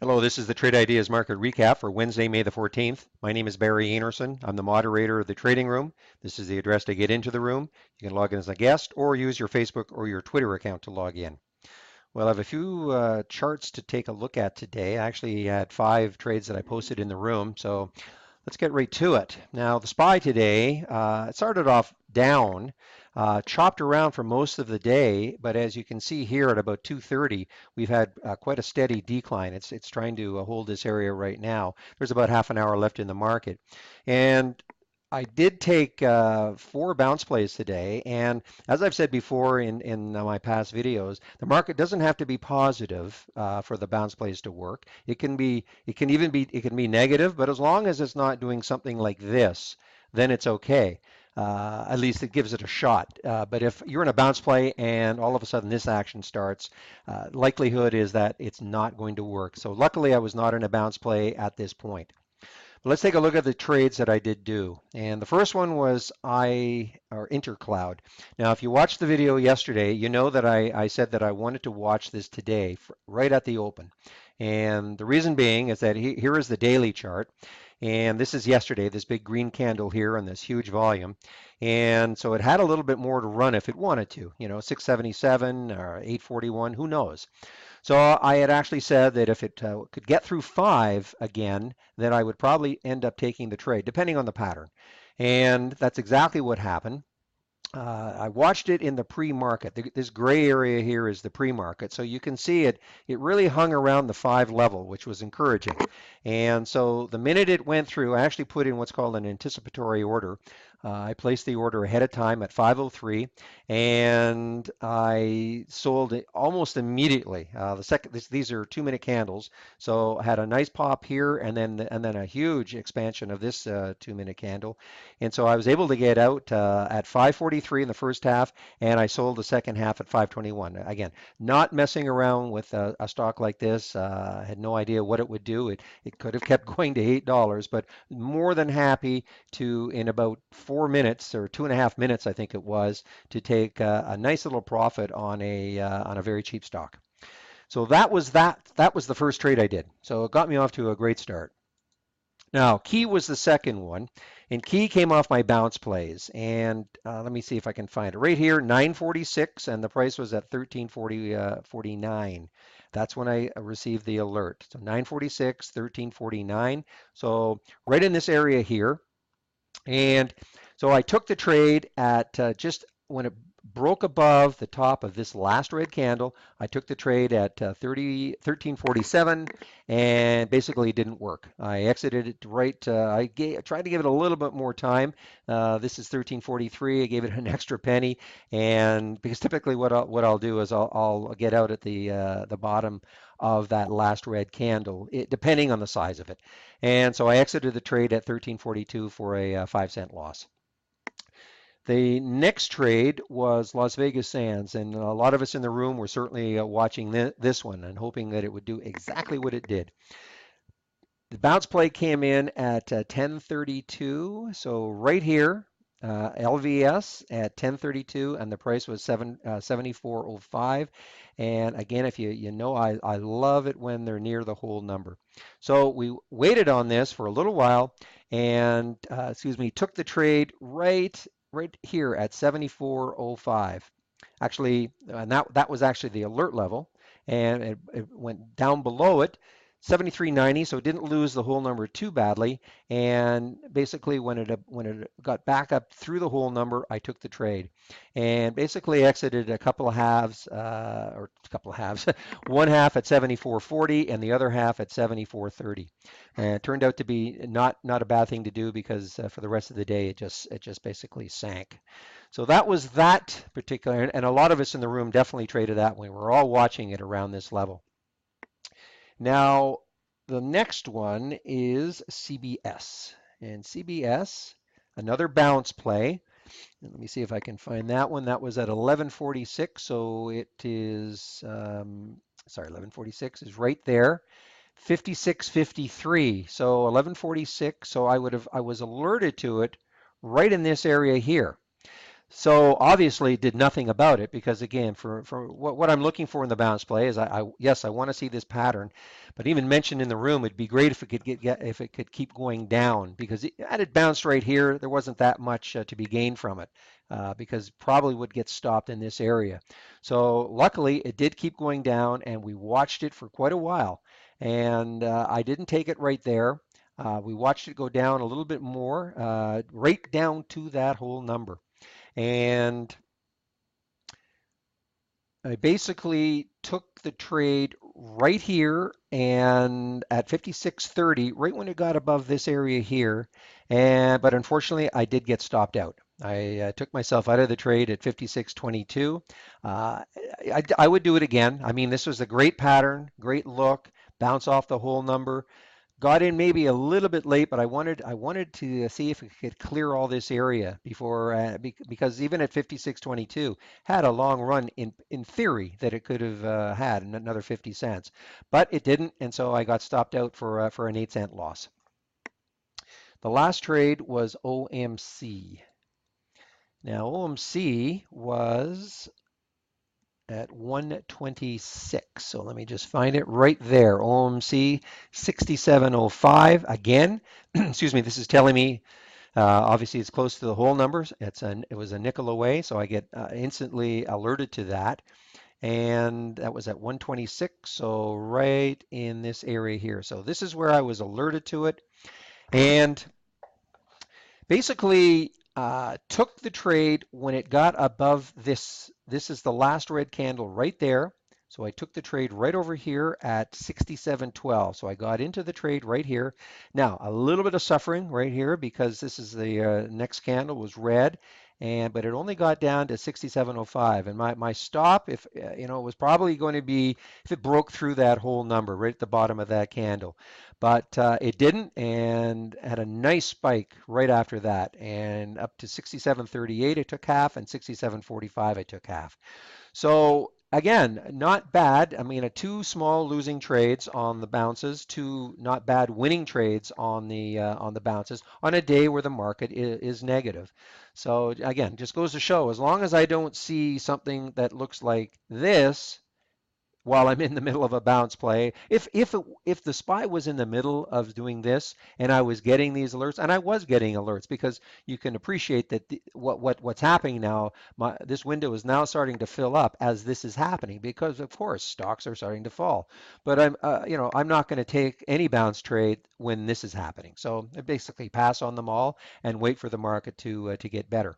Hello, this is the Trade Ideas Market Recap for Wednesday, May the 14th. My name is Barry Anderson. I'm the moderator of the trading room. This is the address to get into the room. You can log in as a guest or use your Facebook or your Twitter account to log in. Well, I have a few charts to take a look at today. I actually had 5 trades that I posted in the room, so let's get right to it. Now, the SPY today, it started off down, chopped around for most of the day, but as you can see here at about 2:30, we've had quite a steady decline. It's trying to hold this area right now. There's about half an hour left in the market. And I did take 4 bounce plays today, and as I've said before in my past videos, the market doesn't have to be positive for the bounce plays to work. It can be negative, but as long as it's not doing something like this, then it's okay. At least it gives it a shot. But if you're in a bounce play and all of a sudden this action starts, likelihood is that it's not going to work. So luckily, I was not in a bounce play at this point. Let's take a look at the trades that I did do. And the first one was Intercloud. Now, if you watched the video yesterday, you know that I said that I wanted to watch this today, right at the open. And the reason being is that here is the daily chart. And this is yesterday, this big green candle here and this huge volume. And so it had a little bit more to run if it wanted to, 677 or 841, who knows? So I had actually said that if it could get through 5 again, then I would probably end up taking the trade, depending on the pattern. And that's exactly what happened. I watched it in the pre-market. This gray area here is the pre-market. So you can see it really hung around the 5 level, which was encouraging. And so the minute it went through, I actually put in what's called an anticipatory order. I placed the order ahead of time at 5:03, and I sold it almost immediately. These are 2-minute candles, so I had a nice pop here, and then a huge expansion of this 2-minute candle, and so I was able to get out at 5:43 in the first half, and I sold the second half at 5:21. Again, not messing around with a stock like this. I had no idea what it would do. It could have kept going to $8, but more than happy to, in about 4 minutes or 2.5 minutes, I think it was, to take a nice little profit on a very cheap stock. So that was the first trade I did. So it got me off to a great start. Now, Key was the second one, and Key came off my bounce plays. And let me see if I can find it right here, 946, and the price was at 13.49. That's when I received the alert. So 946, 13.49. So right in this area here. And so I took the trade at just when it broke above the top of this last red candle. I took the trade at 1347, and basically it didn't work. I exited it right. Tried to give it a little bit more time. This is 1343. I gave it an extra penny, and because typically what I'll do is I'll get out at the bottom of that last red candle, depending on the size of it. And so I exited the trade at 1342 for a 5-cent loss. The next trade was Las Vegas Sands, and a lot of us in the room were certainly watching this one and hoping that it would do exactly what it did. The bounce play came in at 1032, so right here, LVS at 1032, and the price was 74.05. And again, if you know, I love it when they're near the whole number. So we waited on this for a little while, and took the trade right here at 74.05. Actually, and that was actually the alert level, and it went down below it 73.90, so it didn't lose the whole number too badly. And basically, when it got back up through the whole number, I took the trade, and basically exited a couple of halves, one half at 74.40 and the other half at 74.30. And it turned out to be not a bad thing to do because for the rest of the day, it just basically sank. So that was that particular, and a lot of us in the room definitely traded that one. We're all watching it around this level. Now, the next one is CBS. And CBS, another bounce play. And let me see if I can find that one. That was at 1146, so it is, sorry, 1146 is right there. 56.53, so 1146. So I was alerted to it right in this area here. So obviously did nothing about it because again, for what I'm looking for in the bounce play is yes, I want to see this pattern, but even mentioned in the room, it'd be great if it could if it could keep going down because had it bounced right here, there wasn't that much to be gained from it because probably would get stopped in this area. So luckily, it did keep going down, and we watched it for quite a while, and I didn't take it right there. We watched it go down a little bit more, right down to that whole number. And I basically took the trade right here and at 56.30, right when it got above this area here. And but unfortunately, I did get stopped out. I took myself out of the trade at 56.22. I would do it again. I mean, this was a great pattern, great look, bounce off the whole number. Got in maybe a little bit late, but I wanted to see if we could clear all this area before because even at 56.22 had a long run in theory that it could have had another 50 cents, but it didn't, and so I got stopped out for an 8 cent loss. The last trade was OMC. Now OMC was at 126. So let me just find it right there. OMC 6705 again. Excuse me. This is telling me obviously it's close to the whole numbers. It was a nickel away, so I get instantly alerted to that. And that was at 126, so right in this area here. So this is where I was alerted to it. And basically took the trade when it got above this. This is the last red candle right there. So I took the trade right over here at 67.12. So I got into the trade right here. Now a little bit of suffering right here because this is the next candle was red, and but it only got down to 67.05. And my stop, if it was probably going to be if it broke through that whole number right at the bottom of that candle. But it didn't and had a nice spike right after that. And up to 67.38, I took half, and 67.45, I took half. So again, not bad. I mean, two small losing trades on the bounces, two not bad winning trades on the bounces on a day where the market is negative. So again, just goes to show as long as I don't see something that looks like this while I'm in the middle of a bounce play. If the SPY was in the middle of doing this and I was getting these alerts, and I was getting alerts because you can appreciate that what's happening now, this window is now starting to fill up as this is happening because of course stocks are starting to fall. But I'm not going to take any bounce trade when this is happening. So I basically pass on them all and wait for the market to get better.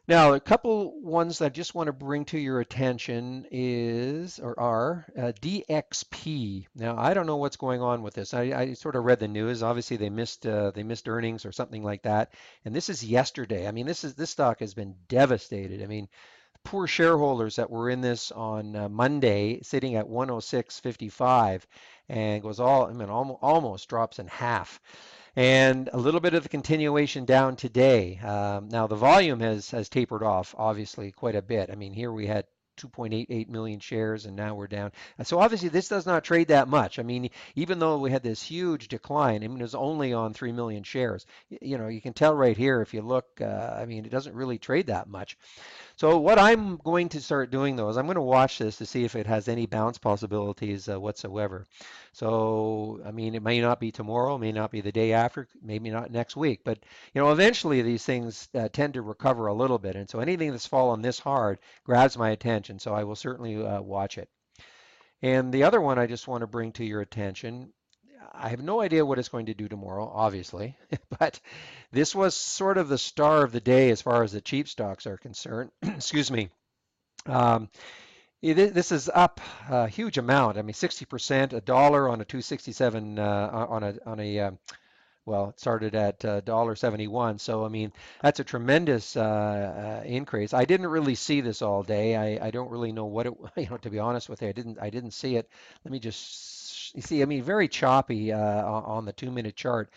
Now, a couple ones that I just want to bring to your attention is or are DXP. Now, I don't know what's going on with this. I sort of read the news. Obviously, they missed earnings or something like that. And this is yesterday. I mean, this stock has been devastated. I mean, poor shareholders that were in this on Monday, sitting at 106.55, and goes all I mean almost drops in half and a little bit of the continuation down today. Now the volume has tapered off, obviously quite a bit. I mean, here we had 2.88 million shares, and now we're down. So obviously this does not trade that much. I mean, even though we had this huge decline, I mean, it was only on 3 million shares. You can tell right here if you look. I mean, it doesn't really trade that much. So what I'm going to start doing though is I'm going to watch this to see if it has any bounce possibilities whatsoever. So I mean, it may not be tomorrow, may not be the day after, maybe not next week, but eventually these things tend to recover a little bit, and so anything that's fallen this hard grabs my attention. So I will certainly watch it. And the other one I just want to bring to your attention. I have no idea what it's going to do tomorrow, obviously, but this was sort of the star of the day as far as the cheap stocks are concerned. Excuse me. Um, this is up a huge amount. I mean, 60%, a dollar on a 267 well, it started at $1.71. So I mean, that's a tremendous increase. I didn't really see this all day. I don't really know what it, to be honest with you, I didn't see it. Let me just you see. I mean, very choppy on the 2-minute chart.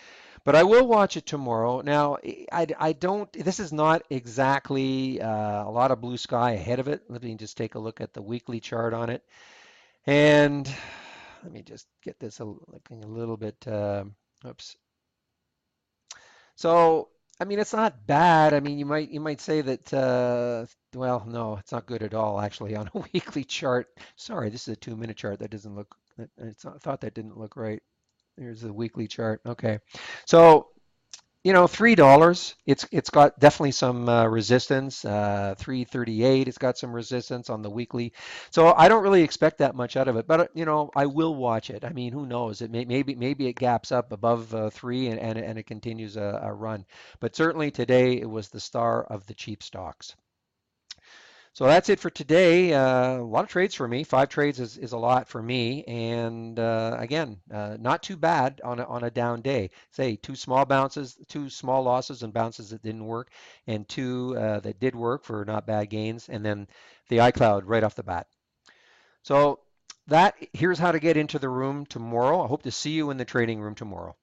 But I will watch it tomorrow. Now, I don't, this is not exactly a lot of blue sky ahead of it. Let me just take a look at the weekly chart on it. And let me just get this looking a little bit, oops. So I mean, it's not bad. I mean, you might say that. Well, no, it's not good at all actually on a weekly chart. Sorry, this is a 2-minute chart. That doesn't look. I thought that didn't look right. Here's the weekly chart. Okay, so $3. It's got definitely some resistance. 338. It's got some resistance on the weekly. So I don't really expect that much out of it, but I will watch it. I mean, who knows? Maybe it gaps up above 3 and it continues a run. But certainly today it was the star of the cheap stocks. So that's it for today. A lot of trades for me. 5 trades is a lot for me. And again, not too bad on a down day. Say two small bounces, two small losses and bounces that didn't work, and two that did work for not bad gains, and then the iCloud right off the bat. So here's how to get into the room tomorrow. I hope to see you in the trading room tomorrow.